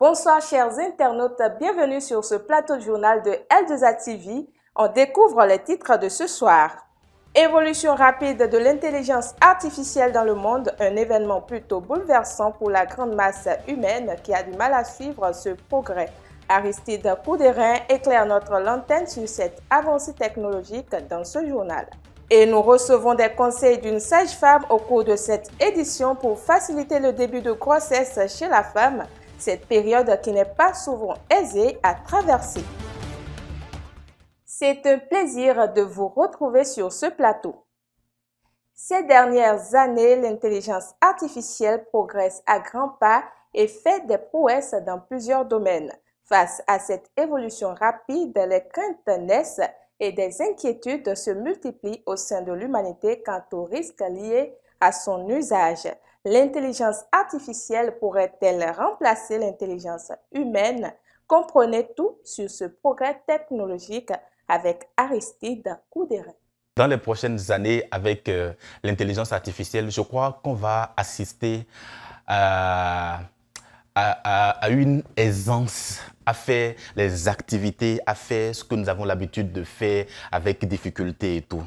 Bonsoir chers internautes, bienvenue sur ce plateau de journal de L2A TV. On découvre les titres de ce soir. Évolution rapide de l'intelligence artificielle dans le monde, un événement plutôt bouleversant pour la grande masse humaine qui a du mal à suivre ce progrès. Aristide Couderin éclaire notre lanterne sur cette avancée technologique dans ce journal. Et nous recevons des conseils d'une sage-femme au cours de cette édition pour faciliter le début de grossesse chez la femme, cette période qui n'est pas souvent aisée à traverser. C'est un plaisir de vous retrouver sur ce plateau. Ces dernières années, l'intelligence artificielle progresse à grands pas et fait des prouesses dans plusieurs domaines. Face à cette évolution rapide, les craintes naissent et des inquiétudes se multiplient au sein de l'humanité quant aux risques liés à son usage. L'intelligence artificielle pourrait-elle remplacer l'intelligence humaine? Comprenez tout sur ce progrès technologique avec Aristide Couderin. Dans les prochaines années, avec l'intelligence artificielle, je crois qu'on va assister à une aisance à faire les activités, à faire ce que nous avons l'habitude de faire avec difficulté et tout.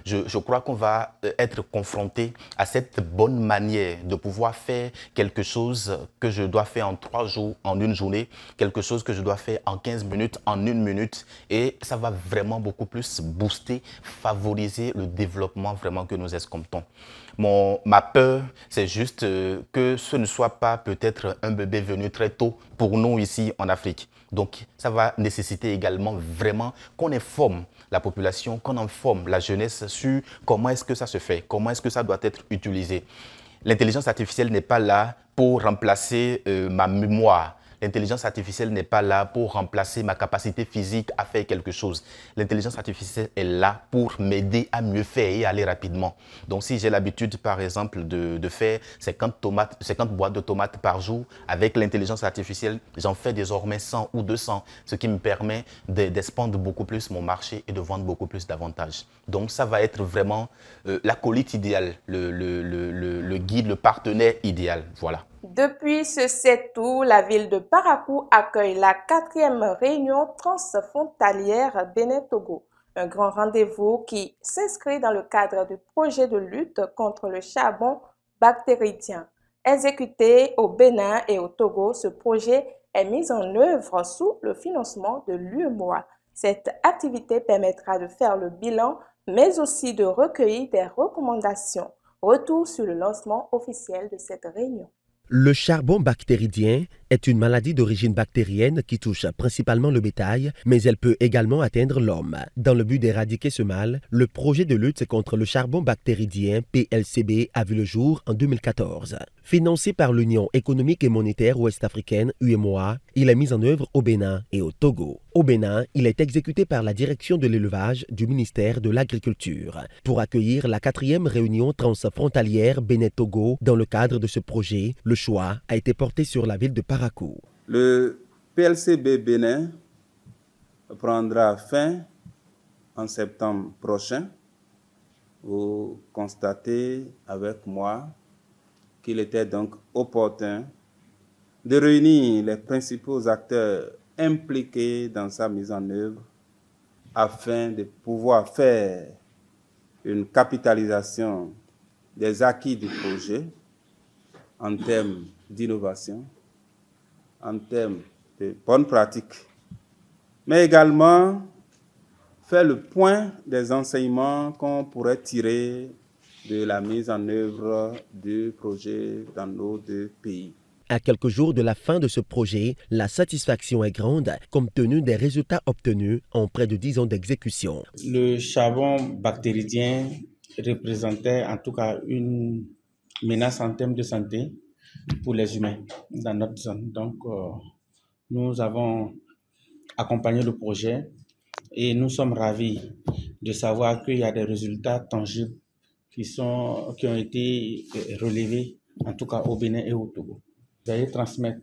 Je crois qu'on va être confronté à cette bonne manière de pouvoir faire quelque chose que je dois faire en 3 jours, en une journée, quelque chose que je dois faire en 15 minutes, en 1 minute. Et ça va vraiment beaucoup plus booster, favoriser le développement vraiment que nous escomptons. Ma peur, c'est juste que ce ne soit pas peut-être un bébé venu très tôt pour nous ici en Afrique. Donc, ça va nécessiter également vraiment qu'on informe la population, qu'on informe la jeunesse sur comment est-ce que ça se fait, comment est-ce que ça doit être utilisé. L'intelligence artificielle n'est pas là pour remplacer ma mémoire. L'intelligence artificielle n'est pas là pour remplacer ma capacité physique à faire quelque chose. L'intelligence artificielle est là pour m'aider à mieux faire et aller rapidement. Donc, si j'ai l'habitude, par exemple, de faire 50 boîtes de tomates par jour, avec l'intelligence artificielle, j'en fais désormais 100 ou 200, ce qui me permet d'expandre beaucoup plus mon marché et de vendre beaucoup plus d'avantages. Donc, ça va être vraiment l'acolyte idéal, le guide, le partenaire idéal. Voilà. Depuis ce 7 août, la ville de Parakou accueille la 4e réunion transfrontalière Bénin-Togo, un grand rendez-vous qui s'inscrit dans le cadre du projet de lutte contre le charbon bactéridien. Exécuté au Bénin et au Togo, ce projet est mis en œuvre sous le financement de l'UEMOA. Cette activité permettra de faire le bilan, mais aussi de recueillir des recommandations. Retour sur le lancement officiel de cette réunion. Le charbon bactéridien est une maladie d'origine bactérienne qui touche principalement le bétail, mais elle peut également atteindre l'homme. Dans le but d'éradiquer ce mal, le projet de lutte contre le charbon bactéridien, PLCB, a vu le jour en 2014. Financé par l'Union économique et monétaire ouest-africaine, UEMOA, il est mis en œuvre au Bénin et au Togo. Au Bénin, il est exécuté par la direction de l'élevage du ministère de l'Agriculture. Pour accueillir la 4e réunion transfrontalière Bénin-Togo, dans le cadre de ce projet, le choix a été porté sur la ville de Parakou. Le PLCB Bénin prendra fin en septembre prochain. Vous constatez avec moi qu'il était donc opportun de réunir les principaux acteurs impliqués dans sa mise en œuvre afin de pouvoir faire une capitalisation des acquis du projet en termes d'innovation, en termes de bonnes pratiques, mais également faire le point des enseignements qu'on pourrait tirer de la mise en œuvre du projet dans nos 2 pays. À quelques jours de la fin de ce projet, la satisfaction est grande compte tenu des résultats obtenus en près de 10 ans d'exécution. Le charbon bactéridien représentait en tout cas une menace en termes de santé pour les humains dans notre zone. Donc, nous avons accompagné le projet et nous sommes ravis de savoir qu'il y a des résultats tangibles qui ont été relevés, en tout cas au Bénin et au Togo. Veuillez transmettre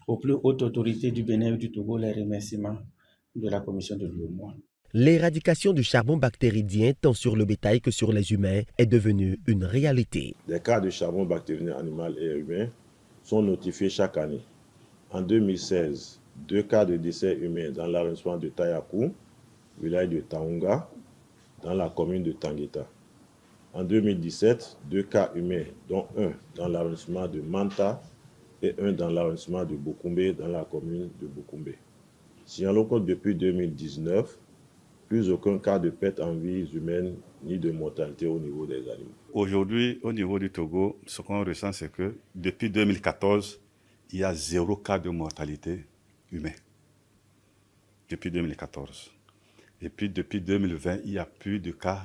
aux plus hautes autorités du Bénin et du Togo les remerciements de la commission de l'UEMOA. L'éradication du charbon bactéridien tant sur le bétail que sur les humains est devenue une réalité. Des cas de charbon bactérien animal et humain sont notifiés chaque année. En 2016, 2 cas de décès humains dans l'arrondissement de Tayakou, village de Taunga, dans la commune de Tangueta. En 2017, 2 cas humains, dont un dans l'arrondissement de Manta et un dans l'arrondissement de Bokoumbe, dans la commune de Bokoumbe. Signalons que depuis 2019, plus aucun cas de perte en vies humaines ni de mortalité au niveau des animaux. Aujourd'hui, au niveau du Togo, ce qu'on ressent, c'est que depuis 2014, il y a 0 cas de mortalité humaine. Depuis 2014. Et puis depuis 2020, il n'y a plus de cas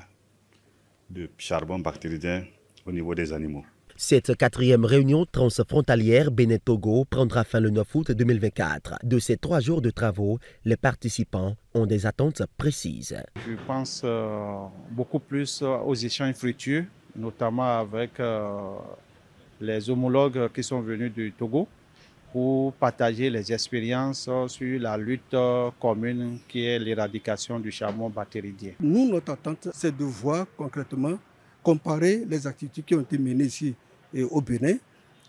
de charbon bactérien au niveau des animaux. Cette 4e réunion transfrontalière Bénin-Togo prendra fin le 9 août 2024. De ces 3 jours de travaux, les participants ont des attentes précises. Je pense beaucoup plus aux échanges fructueux, notamment avec les homologues qui sont venus du Togo pour partager les expériences sur la lutte commune qui est l'éradication du charbon bactérien. Nous, notre attente, c'est de voir concrètement, comparer les activités qui ont été menées ici au Bénin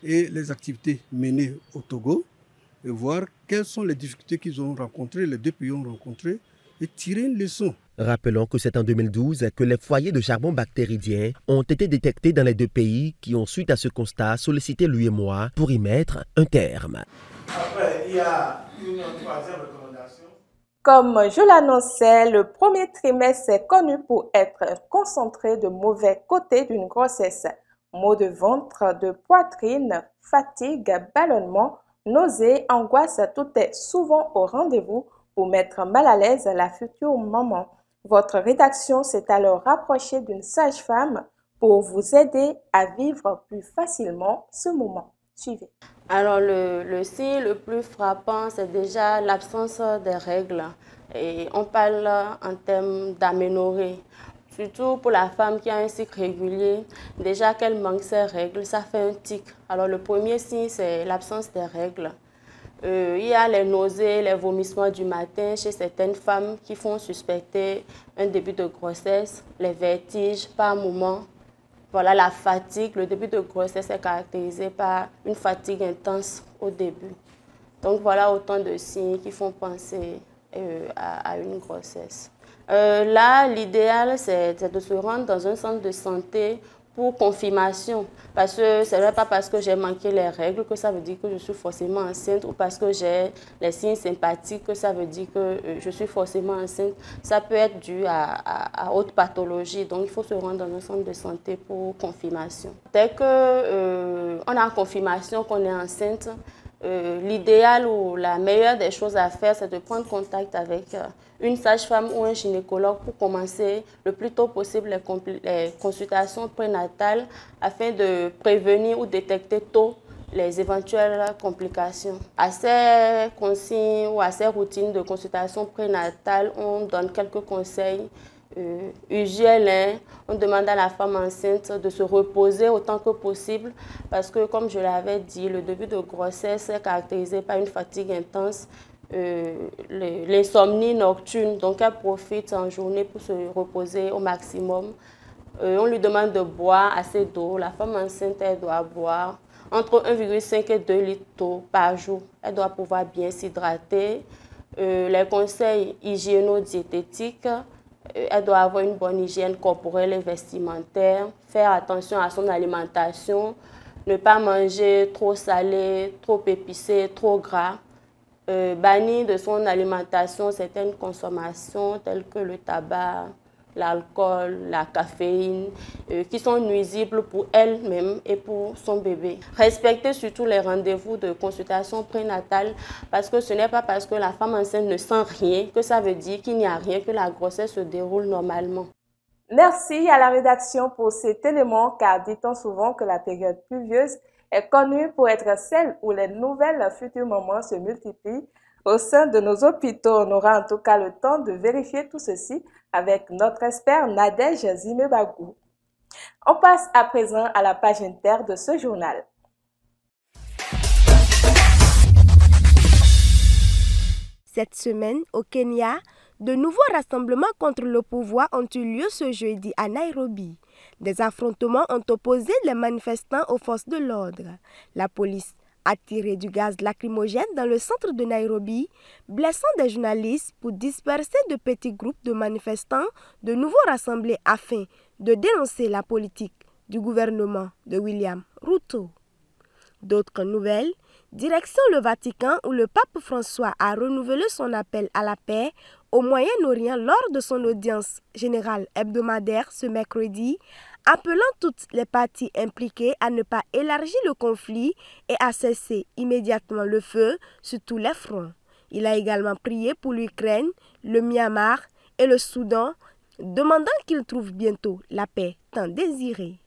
et les activités menées au Togo et voir quelles sont les difficultés qu'ils ont rencontrées, les 2 pays ont rencontrées et tirer une leçon. Rappelons que c'est en 2012 que les foyers de charbon bactéridien ont été détectés dans les 2 pays qui ont, suite à ce constat, sollicité l'UEMOA pour y mettre un terme. Après, il y a une 3e recommandation. Comme je l'annonçais, le premier trimestre est connu pour être concentré de mauvais côtés d'une grossesse. Maux de ventre, de poitrine, fatigue, ballonnement, nausées, angoisse, tout est souvent au rendez-vous pour mettre mal à l'aise la future maman. Votre rédaction s'est alors rapprochée d'une sage-femme pour vous aider à vivre plus facilement ce moment. Suivez. Alors le signe le plus frappant, c'est déjà l'absence des règles. Et on parle en termes d'aménorrhée. Surtout pour la femme qui a un cycle régulier, déjà qu'elle manque ses règles, ça fait un tic. Alors le premier signe, c'est l'absence des règles. Il y a les nausées, les vomissements du matin chez certaines femmes qui font suspecter un début de grossesse, les vertiges par moment. Voilà, la fatigue. Le début de grossesse est caractérisé par une fatigue intense au début. Donc voilà autant de signes qui font penser à une grossesse. Là, l'idéal, c'est de se rendre dans un centre de santé pour confirmation. Parce que ce n'est pas parce que j'ai manqué les règles que ça veut dire que je suis forcément enceinte ou parce que j'ai les signes sympathiques que ça veut dire que je suis forcément enceinte. Ça peut être dû à autre pathologie. Donc, il faut se rendre dans un centre de santé pour confirmation. Dès qu'on a confirmation qu'on est enceinte, l'idéal ou la meilleure des choses à faire, c'est de prendre contact avec une sage-femme ou un gynécologue pour commencer le plus tôt possible les consultations prénatales afin de prévenir ou détecter tôt les éventuelles complications. À ces consignes ou à ces routines de consultation prénatale, on donne quelques conseils usuels. On demande à la femme enceinte de se reposer autant que possible parce que, comme je l'avais dit, le début de grossesse est caractérisé par une fatigue intense, l'insomnie nocturne. Donc, elle profite en journée pour se reposer au maximum. On lui demande de boire assez d'eau. La femme enceinte, elle doit boire entre 1,5 et 2 litres d'eau par jour. Elle doit pouvoir bien s'hydrater. Les conseils hygiéno-diététiques, elle doit avoir une bonne hygiène corporelle et vestimentaire, faire attention à son alimentation, ne pas manger trop salé, trop épicé, trop gras, bannir de son alimentation certaines consommations telles que le tabac, l'alcool, la caféine, qui sont nuisibles pour elle-même et pour son bébé. Respecter surtout les rendez-vous de consultation prénatale parce que ce n'est pas parce que la femme enceinte ne sent rien que ça veut dire qu'il n'y a rien, que la grossesse se déroule normalement. Merci à la rédaction pour cet élément car dit-on souvent que la période pluvieuse est connue pour être celle où les nouvelles futures mamans se multiplient. Au sein de nos hôpitaux, on aura en tout cas le temps de vérifier tout ceci avec notre expert Nadège Zimebagou. On passe à présent à la page inter de ce journal. Cette semaine, au Kenya, de nouveaux rassemblements contre le pouvoir ont eu lieu ce jeudi à Nairobi. Des affrontements ont opposé les manifestants aux forces de l'ordre. La police a tiré du gaz lacrymogène dans le centre de Nairobi, blessant des journalistes pour disperser de petits groupes de manifestants de nouveau rassemblés afin de dénoncer la politique du gouvernement de William Ruto. D'autres nouvelles, direction le Vatican où le pape François a renouvelé son appel à la paix au Moyen-Orient lors de son audience générale hebdomadaire ce mercredi, appelant toutes les parties impliquées à ne pas élargir le conflit et à cesser immédiatement le feu sur tous les fronts. Il a également prié pour l'Ukraine, le Myanmar et le Soudan, demandant qu'ils trouvent bientôt la paix tant désirée.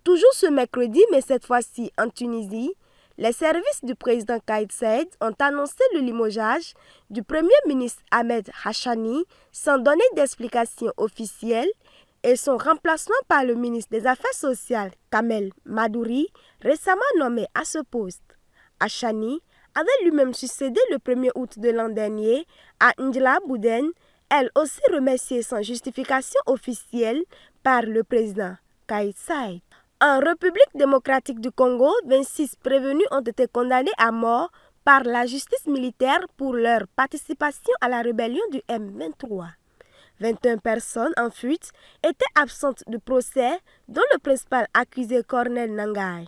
Toujours ce mercredi, mais cette fois-ci en Tunisie, les services du président Kais Saied ont annoncé le limogeage du premier ministre Ahmed Hachani sans donner d'explication officielle et son remplacement par le ministre des Affaires sociales Kamel Madouri, récemment nommé à ce poste. Hachani avait lui-même succédé le 1er août de l'an dernier à Ndjila Bouden, elle aussi remerciée sans justification officielle par le président Kais Saied. En République démocratique du Congo, 26 prévenus ont été condamnés à mort par la justice militaire pour leur participation à la rébellion du M23. 21 personnes en fuite étaient absentes du procès, dont le principal accusé Corneille Nangai.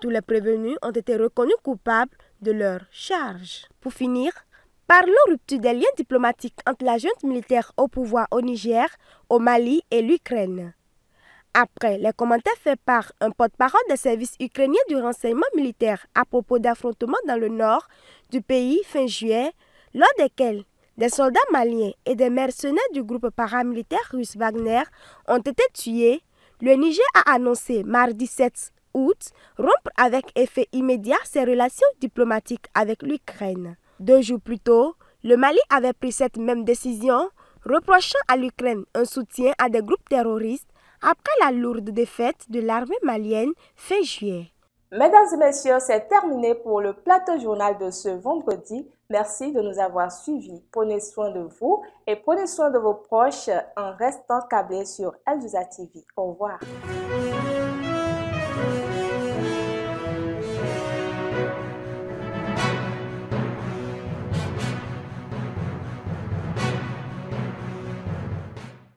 Tous les prévenus ont été reconnus coupables de leurs charges. Pour finir, parlons rupture des liens diplomatiques entre la junte militaire au pouvoir au Niger, au Mali et l'Ukraine. Après les commentaires faits par un porte-parole des services ukrainiens du renseignement militaire à propos d'affrontements dans le nord du pays fin juillet, lors desquels des soldats maliens et des mercenaires du groupe paramilitaire russe Wagner ont été tués, le Niger a annoncé mardi 7 août rompre avec effet immédiat ses relations diplomatiques avec l'Ukraine. 2 jours plus tôt, le Mali avait pris cette même décision, reprochant à l'Ukraine un soutien à des groupes terroristes après la lourde défaite de l'armée malienne fin juillet. Mesdames et messieurs, c'est terminé pour le plateau journal de ce vendredi. Merci de nous avoir suivis. Prenez soin de vous et prenez soin de vos proches en restant câblés sur El Douza TV. Au revoir.